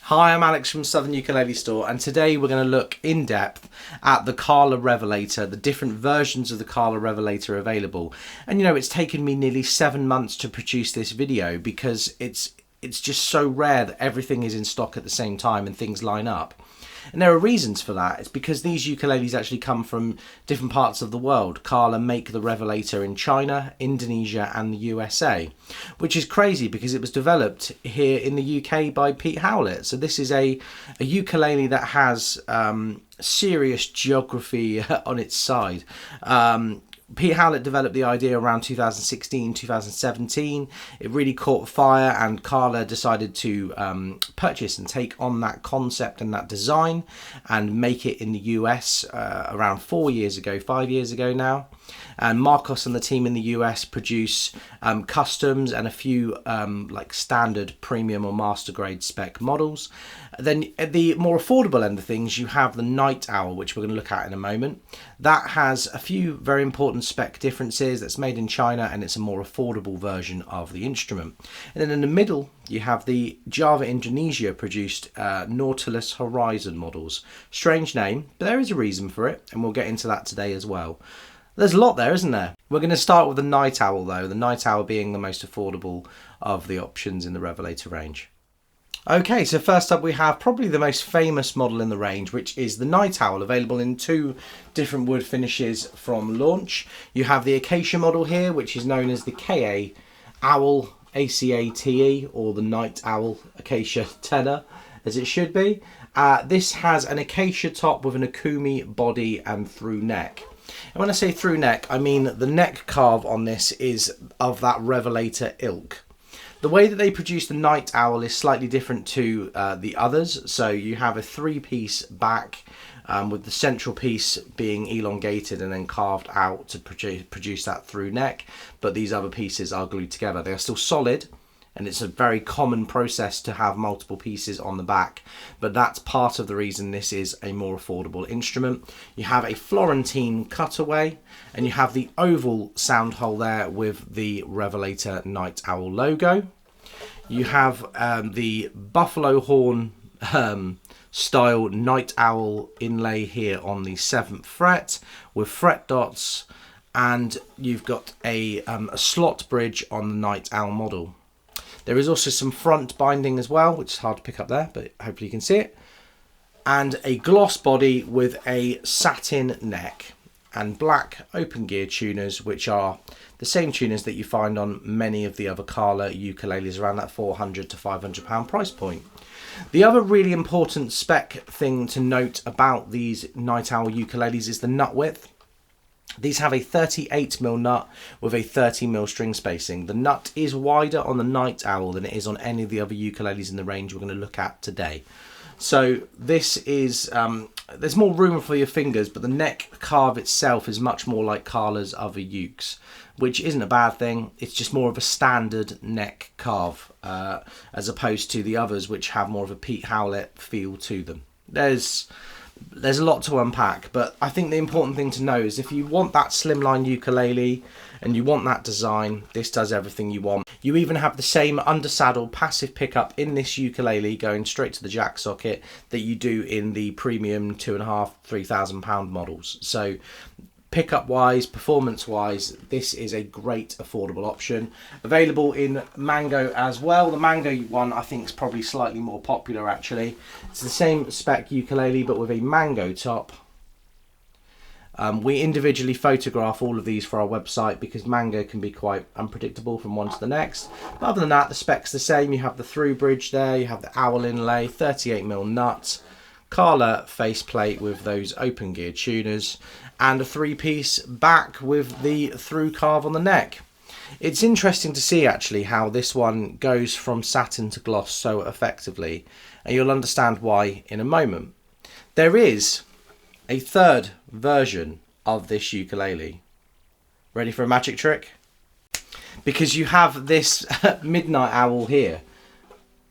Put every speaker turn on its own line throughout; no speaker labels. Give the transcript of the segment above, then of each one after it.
Hi, I'm Alex from Southern Ukulele Store, and today we're going to look in depth at the Kala Revelator, the different versions of the Kala Revelator available. And you know, it's taken me nearly 7 months to produce this video because it's just so rare that everything is in stock at the same time and things line up. And there are reasons for that. It's because these ukuleles actually come from different parts of the world. Kala make the Revelator in China, Indonesia and the USA, which is crazy because it was developed here in the UK by Pete Howlett. So this is a ukulele that has serious geography on its side. Pete Howlett developed the idea around 2016, 2017. It really caught fire and Kala decided to purchase and take on that concept and that design and make it in the US around 5 years ago now. And Marcos and the team in the US produce customs and a few like standard premium or master grade spec models. Then at the more affordable end of things, you have the Nightowl, which we're going to look at in a moment. That has a few very important spec differences. That's made in China and it's a more affordable version of the instrument. And then in the middle, you have the Java Indonesia produced Nautilus Horizon models. Strange name, but there is a reason for it, and we'll get into that today as well. There's a lot there, isn't there? We're going to start with the Nightowl though, the Nightowl being the most affordable of the options in the Revelator range. Okay, so first up we have probably the most famous model in the range, which is the Nightowl, available in 2 different wood finishes from launch. You have the Acacia model here, which is known as the KA Owl, ACATE, or the Nightowl Acacia Tenor, as it should be. This has an Acacia top with an Akumi body and through neck. And when I say through neck, I mean the neck carve on this is of that Revelator ilk. The way that they produce the Nightowl is slightly different to the others. So you have a 3-piece back with the central piece being elongated and then carved out to produce that through neck. But these other pieces are glued together. They are still solid. And it's a very common process to have multiple pieces on the back. But that's part of the reason this is a more affordable instrument. You have a Florentine cutaway, and you have the oval sound hole there with the Revelator Nightowl logo. You have the buffalo horn style Nightowl inlay here on the 7th fret with fret dots, and you've got a slot bridge on the Nightowl model. There is also some front binding as well, which is hard to pick up there, but hopefully you can see it. And a gloss body with a satin neck and black open gear tuners, which are the same tuners that you find on many of the other Kala ukuleles around that £400 to £500 price point. The other really important spec thing to note about these Nightowl ukuleles is the nut width. These have a 38mm nut with a 30mm string spacing. The nut is wider on the Nightowl than it is on any of the other ukuleles in the range we're going to look at today. So this is, there's more room for your fingers, but the neck carve itself is much more like Kala's other ukes, which isn't a bad thing. It's just more of a standard neck carve, as opposed to the others which have more of a Pete Howlett feel to them. There's a lot to unpack, but I think the important thing to know is if you want that slimline ukulele and you want that design, this does everything you want. You even have the same undersaddle passive pickup in this ukulele going straight to the jack socket that you do in the premium £2,500–3,000 models. So pickup wise, performance wise, this is a great affordable option. Available in mango as well. The mango one I think is probably slightly more popular actually. It's the same spec ukulele but with a mango top. We individually photograph all of these for our website because mango can be quite unpredictable from one to the next. But other than that, the spec's the same. You have the through bridge there, you have the owl inlay, 38mm nut, Kala faceplate with those open gear tuners, and a 3-piece back with the through carve on the neck. It's interesting to see actually how this one goes from satin to gloss so effectively, and you'll understand why in a moment. There is a 3rd version of this ukulele. Ready for a magic trick? Because you have this Midnight Owl here,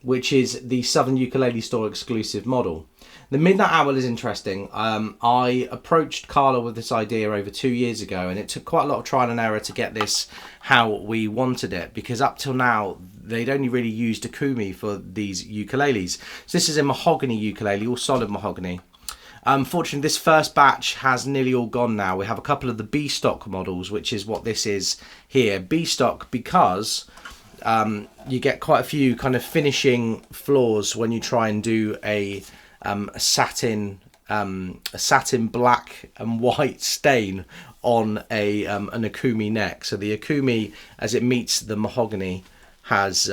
which is the Southern Ukulele Store exclusive model. The Midnight Owl is interesting. I approached Kala with this idea over 2 years ago, and it took quite a lot of trial and error to get this how we wanted it, because up till now they'd only really used Akumi for these ukuleles. So this is a mahogany ukulele, all solid mahogany. Unfortunately, this first batch has nearly all gone now. We have a couple of the B stock models, which is what this is here. B stock because you get quite a few kind of finishing flaws when you try and do a satin black and white stain on an Akumi neck. So the Akumi, as it meets the mahogany, has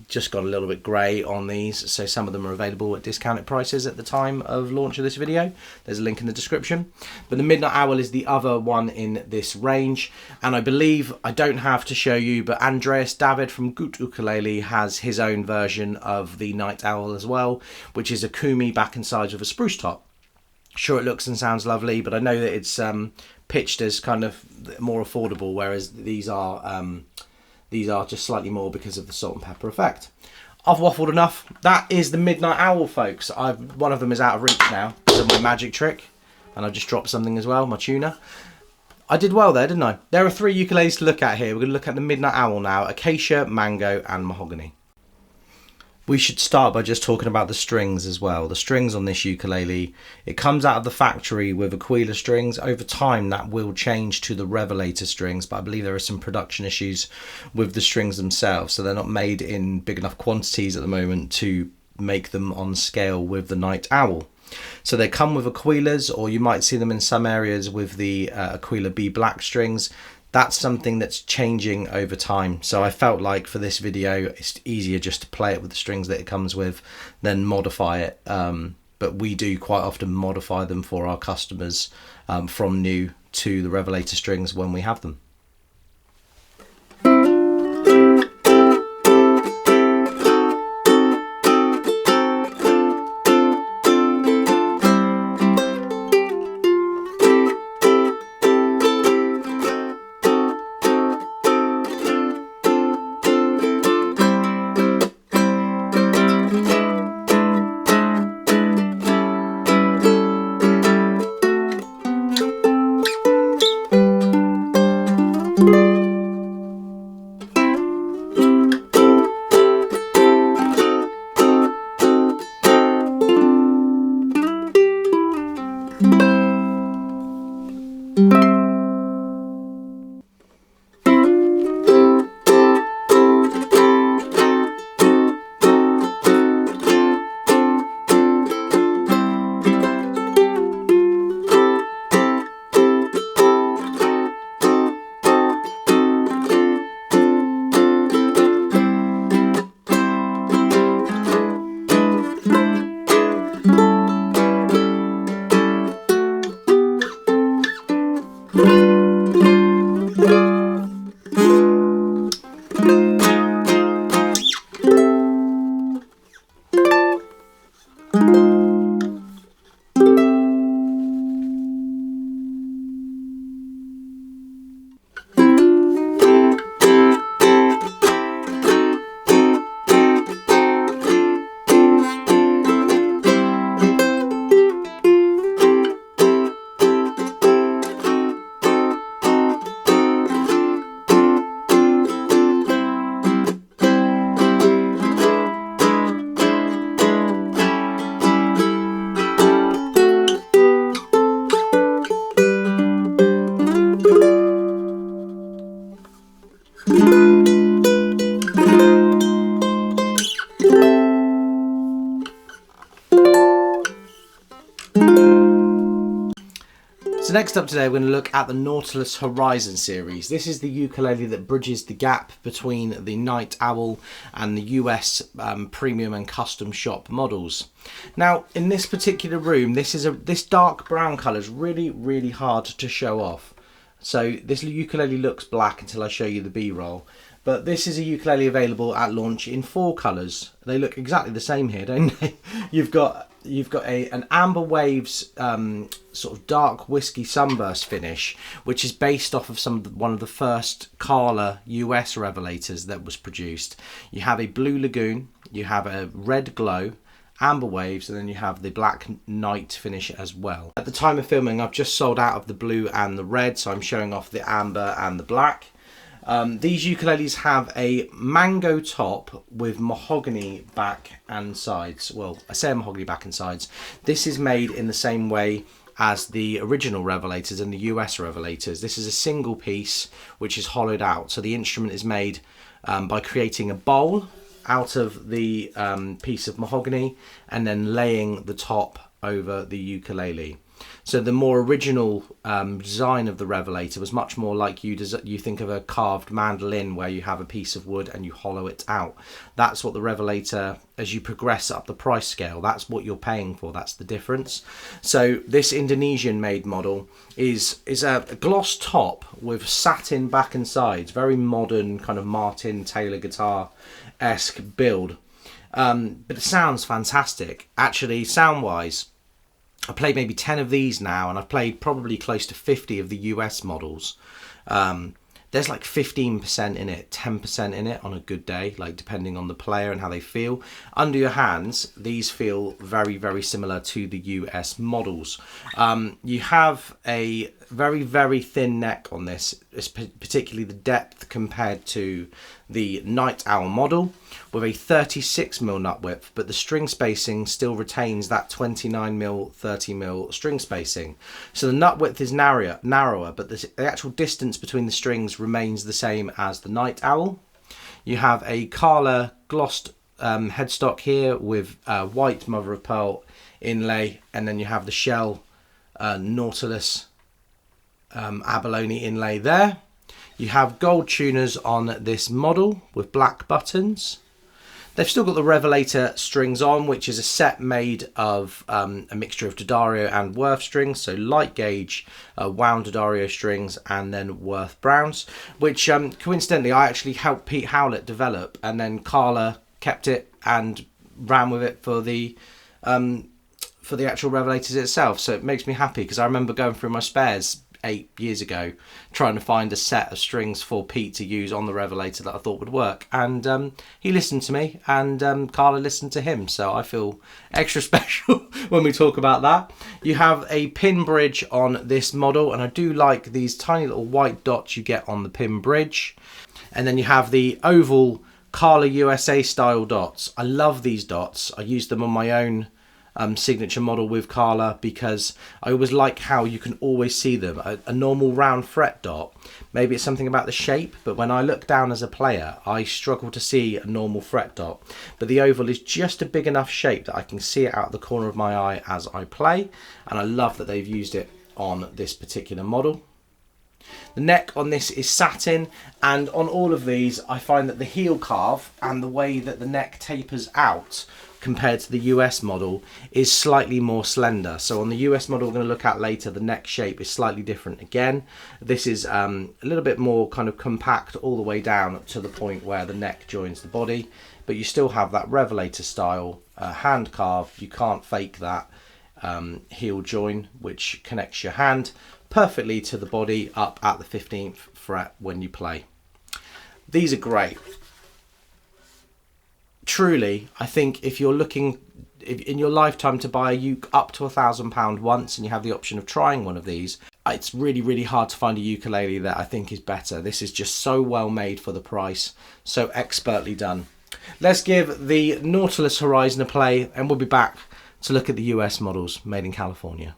just gone a little bit grey on these. So some of them are available at discounted prices at the time of launch of this video. There's a link in the description. But the Midnight Owl is the other one in this range. And I believe, I don't have to show you, but Andreas David from Gut Ukulele has his own version of the Nightowl as well, which is Akumi back and sides with a spruce top. Sure, it looks and sounds lovely, but I know that it's pitched as kind of more affordable, whereas these are just slightly more because of the salt and pepper effect. I've waffled enough. That is the Midnight Owl, folks. One of them is out of reach now. So my magic trick, and I've just dropped something as well, my tuna. I did well there, didn't I? There are 3 ukuleles to look at here. We're going to look at the Midnight Owl now: Acacia, Mango, and Mahogany. We should start by just talking about the strings as well. The strings on this ukulele, it comes out of the factory with Aquila strings. Over time that will change to the Revelator strings, but I believe there are some production issues with the strings themselves, so they're not made in big enough quantities at the moment to make them on scale with the Nightowl. So they come with Aquilas, or you might see them in some areas with the Aquila B black strings. That's something that's changing over time. So I felt like for this video, it's easier just to play it with the strings that it comes with than modify it. But we do quite often modify them for our customers from new to the Revelator strings when we have them. So next up today, we're going to look at the Nautilus Horizon series. This is the ukulele that bridges the gap between the Nightowl and the US premium and custom shop models. Now, in this particular room, this dark brown colour is really hard to show off. So this ukulele looks black until I show you the B-roll. But this is a ukulele available at launch in 4 colours. They look exactly the same here, don't they? You've got an Amber Waves sort of dark whiskey sunburst finish, which is based off of one of the first Kala US Revelators that was produced. You have a Blue Lagoon, you have a Red Glow, Amber Waves, and then you have the Black Night finish as well. At the time of filming, I've just sold out of the blue and the red, so I'm showing off the amber and the black. These ukuleles have a mango top with mahogany back and sides. Well, I say mahogany back and sides. This is made in the same way as the original Revelators and the US Revelators. This is a single piece which is hollowed out. So the instrument is made by creating a bowl out of the piece of mahogany and then laying the top over the ukulele. So the more original design of the Revelator was much more like you think of a carved mandolin where you have a piece of wood and you hollow it out. That's what the Revelator, as you progress up the price scale, that's what you're paying for. That's the difference. So this Indonesian made model is a gloss top with satin back and sides, very modern kind of Martin Taylor guitar-esque build. But it sounds fantastic. Actually, sound-wise, I played maybe 10 of these now, and I've played probably close to 50 of the US models. There's like 15% in it, 10% in it on a good day, like depending on the player and how they feel. Under your hands, these feel very, very similar to the US models. You have a very, very thin neck on this, particularly the depth compared to the Nightowl model, with a 36mm nut width, but the string spacing still retains that 29mm, 30mm string spacing. So the nut width is narrower, but the actual distance between the strings remains the same as the Nightowl. You have a Kala glossed headstock here with white mother of pearl inlay, and then you have the shell Nautilus abalone inlay there. You have gold tuners on this model with black buttons. They've still got the Revelator strings on, which is a set made of a mixture of D'Addario and Worth strings, so light gauge wound D'Addario strings and then Worth Browns, which coincidentally I actually helped Pete Howlett develop, and then Carla kept it and ran with it for the actual Revelators itself. So it makes me happy because I remember going through my spares 8 years ago trying to find a set of strings for Pete to use on the Revelator that I thought would work, and he listened to me, and Carla listened to him, so I feel extra special when we talk about that. You have a pin bridge on this model, and I do like these tiny little white dots you get on the pin bridge, and then you have the oval Carla USA style dots. I love these dots. I use them on my own signature model with Carla because I always like how you can always see them. A normal round fret dot, maybe it's something about the shape, but when I look down as a player I struggle to see a normal fret dot, but the oval is just a big enough shape that I can see it out the corner of my eye as I play, and I love that they've used it on this particular model. The neck on this is satin, and on all of these I find that the heel carve and the way that the neck tapers out compared to the US model is slightly more slender. So on the US model we're going to look at later, the neck shape is slightly different again. This is a little bit more kind of compact all the way down to the point where the neck joins the body, but you still have that Revelator style hand carve. You can't fake that heel join which connects your hand perfectly to the body up at the 15th fret when you play. These are great. Truly, I think if you're looking in your lifetime to buy a uke up to £1,000 once and you have the option of trying one of these, it's really, really hard to find a ukulele that I think is better. This is just so well made for the price, so expertly done. Let's give the Nautilus Horizon a play and we'll be back to look at the US models made in California.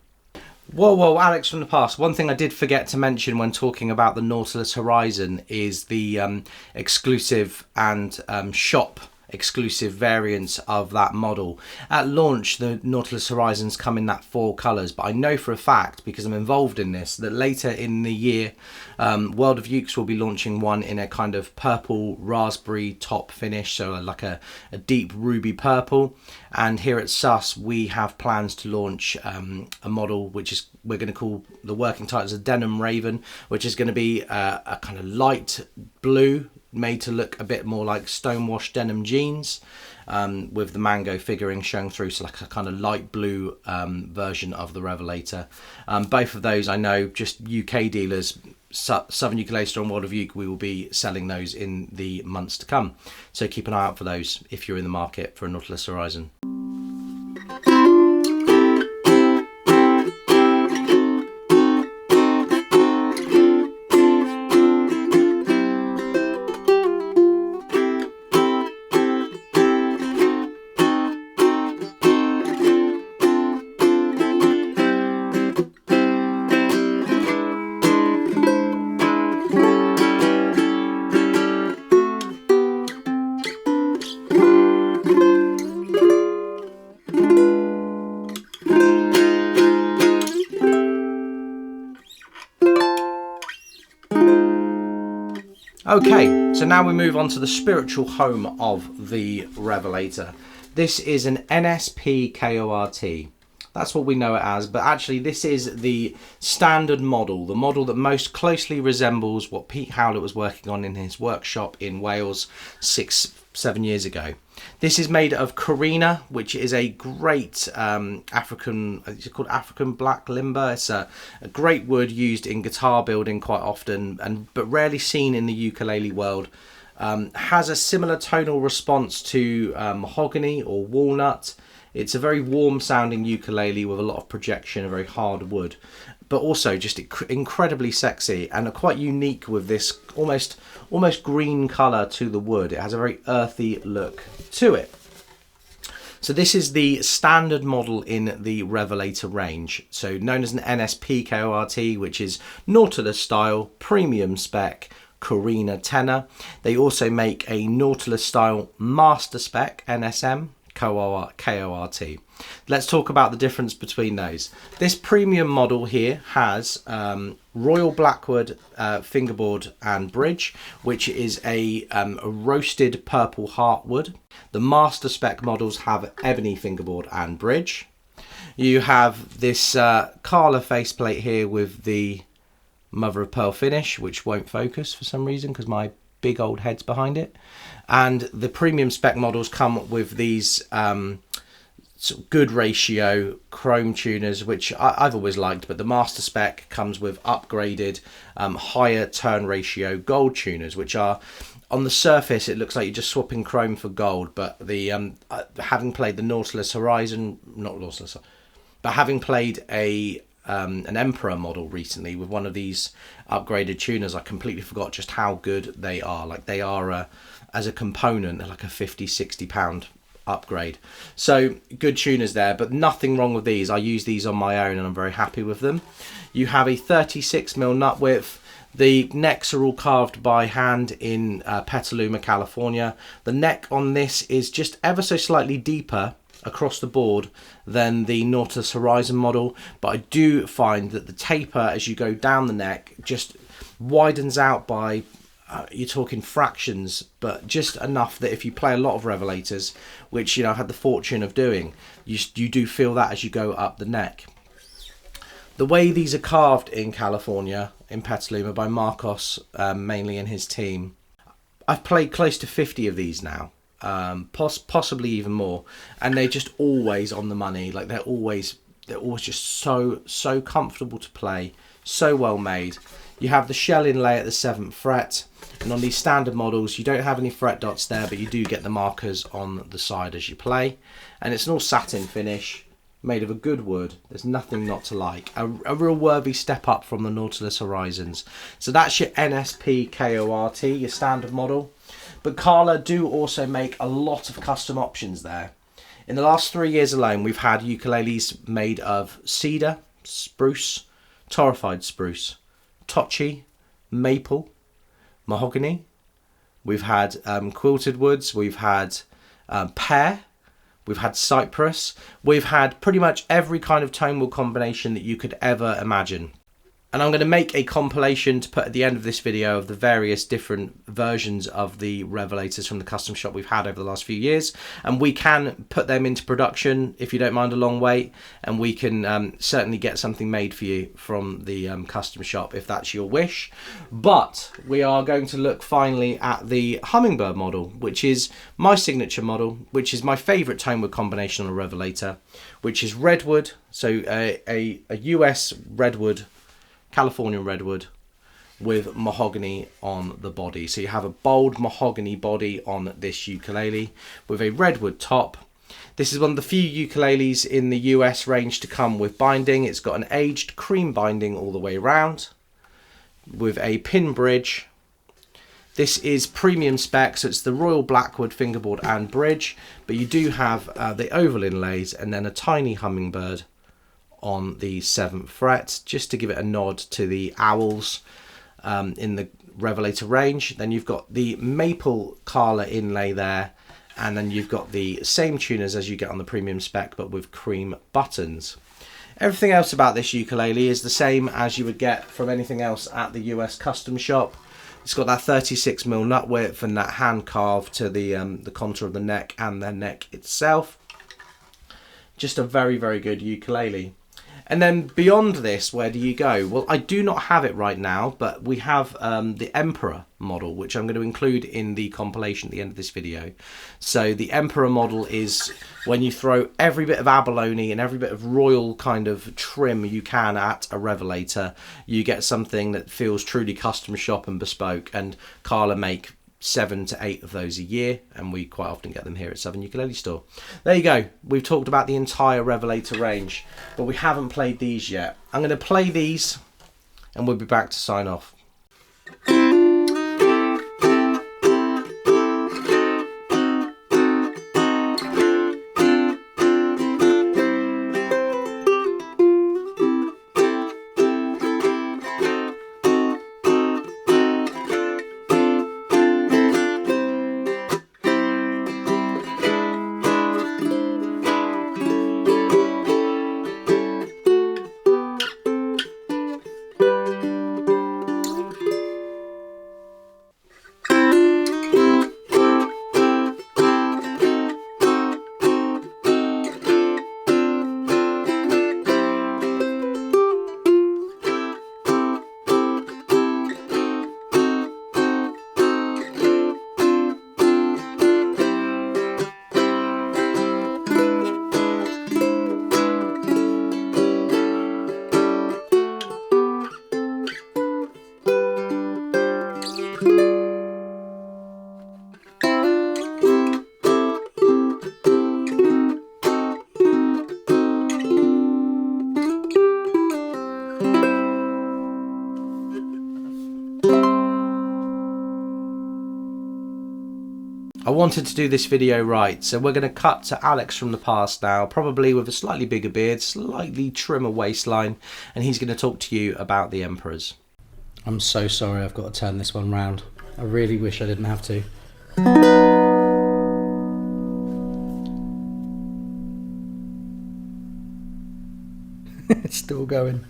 Whoa, Alex from the past. One thing I did forget to mention when talking about the Nautilus Horizon is the exclusive and shop exclusive variants of that model. At launch the Nautilus Horizons come in that 4 colours, but I know for a fact, because I'm involved in this, that later in the year World of Ukes will be launching one in a kind of purple raspberry top finish, so like a deep ruby purple, and here at SUS we have plans to launch a model which is we're going to call the working title as a Denim Raven, which is going to be a kind of light blue made to look a bit more like stonewashed denim jeans, with the mango figuring showing through, so like a kind of light blue version of the Revelator. Both of those I know just UK dealers, Southern Ukulele Store and World of Uke, we will be selling those in the months to come, so keep an eye out for those if you're in the market for a Nautilus Horizon. Okay, so now we move on to the spiritual home of the Revelator. This is an NSP-KOR-T. That's what we know it as, but actually this is the standard model, the model that most closely resembles what Pete Howlett was working on in his workshop in Wales 6-7 years ago. This is made of Korina, which is a great African, it's called African black limber. It's a great wood used in guitar building quite often, but rarely seen in the ukulele world. Has a similar tonal response to mahogany or walnut. It's a very warm sounding ukulele with a lot of projection, a very hard wood, but also just incredibly sexy and quite unique with this almost green colour to the wood. It has a very earthy look to it. So this is the standard model in the Revelator range, so known as an NSP-KOR-T, which is Nautilus style, premium spec, Korina tenor. They also make a Nautilus style master spec, NSM, KOR-T. Let's talk about the difference between those. This premium model here has Royal Blackwood fingerboard and bridge, which is a roasted purple heartwood. The master spec models have ebony fingerboard and bridge. You have this Kala faceplate here with the mother of pearl finish, which won't focus for some reason because my big old head's behind it. And the premium spec models come with these sort of good ratio chrome tuners, which I've always liked, but the master spec comes with upgraded higher turn ratio gold tuners, which are, on the surface it looks like you're just swapping chrome for gold, but the having played the Nautilus Horizon, not Nautilus, but having played an Emperor model recently with one of these upgraded tuners, I completely forgot just how good they are. Like, they are as a component, they're like a 50-60 pound upgrade. So good tuners there, but nothing wrong with these. I use these on my own and I'm very happy with them. You have a 36mm nut width. The necks are all carved by hand in Petaluma, California. The neck on this is just ever so slightly deeper across the board than the Nautilus Horizon model, but I do find that the taper as you go down the neck just widens out by you're talking fractions, but just enough that if you play a lot of Revelators, which, you know, I've had the fortune of doing, you do feel that as you go up the neck. The way these are carved in California, in Petaluma, by Marcos, mainly and his team, I've played close to 50 of these now. Possibly even more, and they're just always on the money. Like, they're always just so comfortable to play, so well made. You have the shell inlay at the 7th fret, and on these standard models you don't have any fret dots there, but you do get the markers on the side as you play, and it's an all satin finish made of a good wood. There's nothing not to like. A real worthy step up from the Nautilus Horizons. So that's your NSP-KOR-T, your standard model. But Kala do also make a lot of custom options there. In the last 3 years alone, we've had ukuleles made of cedar, spruce, torrefied spruce, tochi, maple, mahogany. We've had quilted woods. We've had pear. We've had cypress. We've had pretty much every kind of tone wood combination that you could ever imagine. And I'm going to make a compilation to put at the end of this video of the various different versions of the Revelators from the custom shop we've had over the last few years. And we can put them into production if you don't mind a long wait. And we can certainly get something made for you from the custom shop if that's your wish. But we are going to look finally at the Hummingbird model, which is my signature model, which is my favourite tone wood combination on a Revelator, which is Redwood. So a US Redwood, Californian Redwood with mahogany on the body. So you have a bold mahogany body on this ukulele with a redwood top. This is one of the few ukuleles in the US range to come with binding. It's got an aged cream binding all the way around with a pin bridge. This is premium spec, so it's the Royal Blackwood fingerboard and bridge, but you do have the oval inlays and then a tiny hummingbird on the 7th fret, just to give it a nod to the owls in the Revelator range. Then you've got the maple Kala inlay there, and then you've got the same tuners as you get on the premium spec, but with cream buttons. Everything else about this ukulele is the same as you would get from anything else at the US custom shop. It's got that 36mm nut width and that hand carve to the contour of the neck and the neck itself. Just a very, very good ukulele. And then beyond this, where do you go? Well, I do not have it right now, but we have the Emperor model, which I'm going to include in the compilation at the end of this video. So the Emperor model is when you throw every bit of abalone and every bit of royal kind of trim you can at a Revelator, you get something that feels truly custom shop and bespoke. And Kala make 7 to 8 of those a year, and we quite often get them here at Southern Ukulele Store. There you go. We've talked about the entire Revelator range, but we haven't played these yet. I'm going to play these and we'll be back to sign off. I wanted to do this video right, so we're going to cut to Alex from the past now, probably with a slightly bigger beard, slightly trimmer waistline, and he's going to talk to you about the Emperors. I'm so sorry I've got to turn this one round. I really wish I didn't have to. It's still going.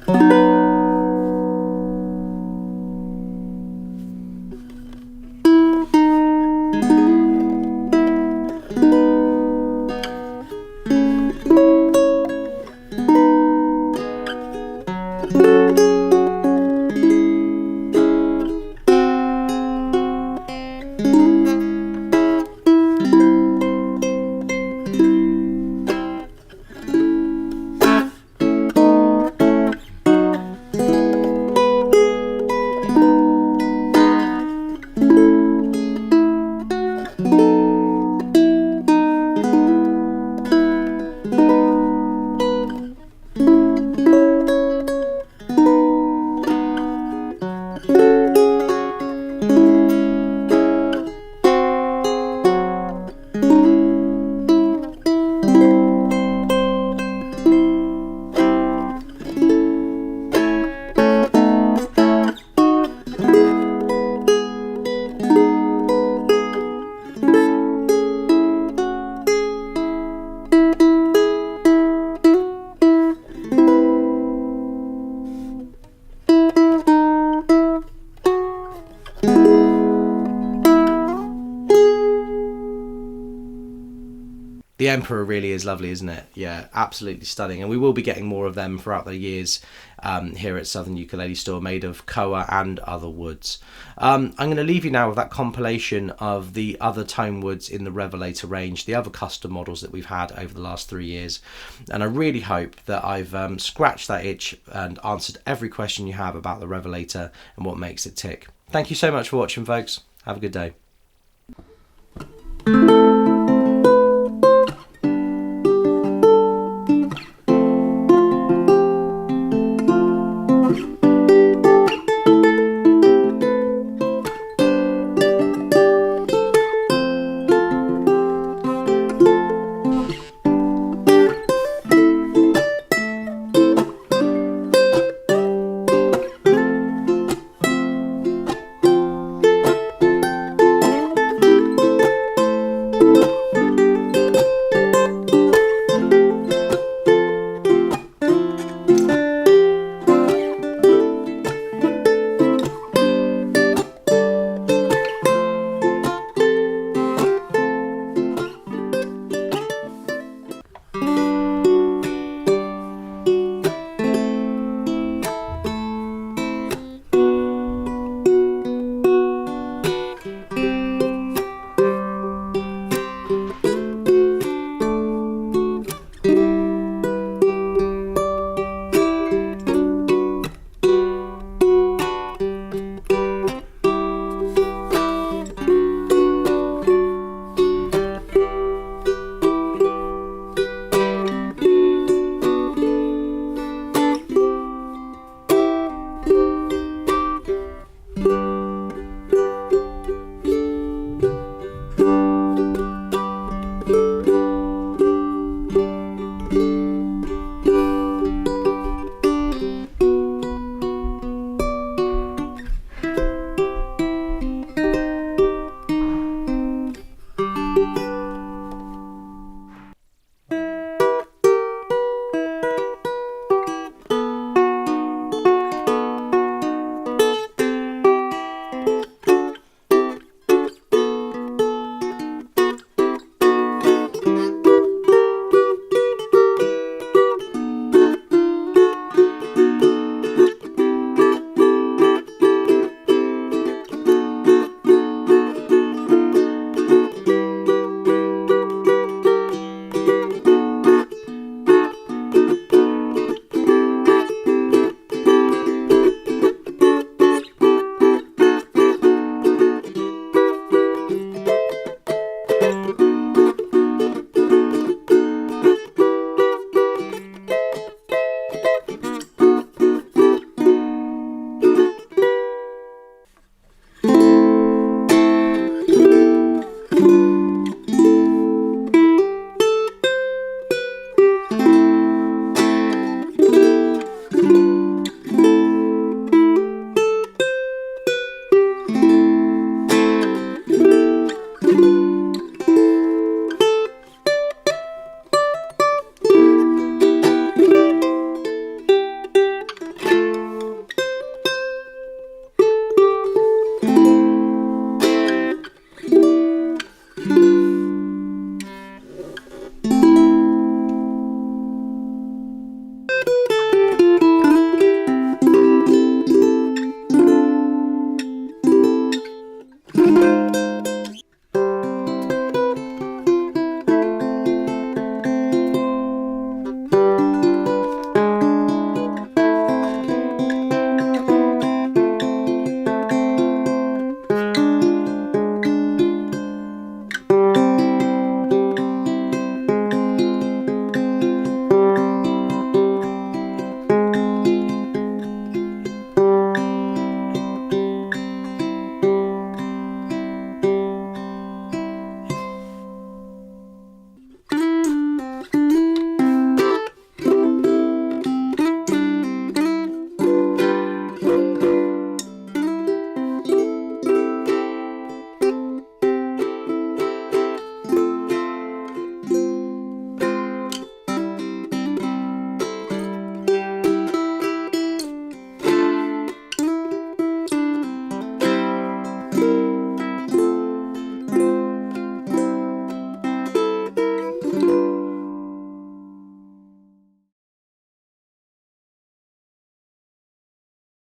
The Emperor really is lovely, isn't it? Yeah, absolutely stunning. And we will be getting more of them throughout the years here at Southern Ukulele Store, made of koa and other woods. I'm going to leave you now with that compilation of the other tone woods in the Revelator range, the other custom models that we've had over the last 3 years. And I really hope that I've scratched that itch and answered every question you have about the Revelator and what makes it tick. Thank you so much for watching, folks. Have a good day.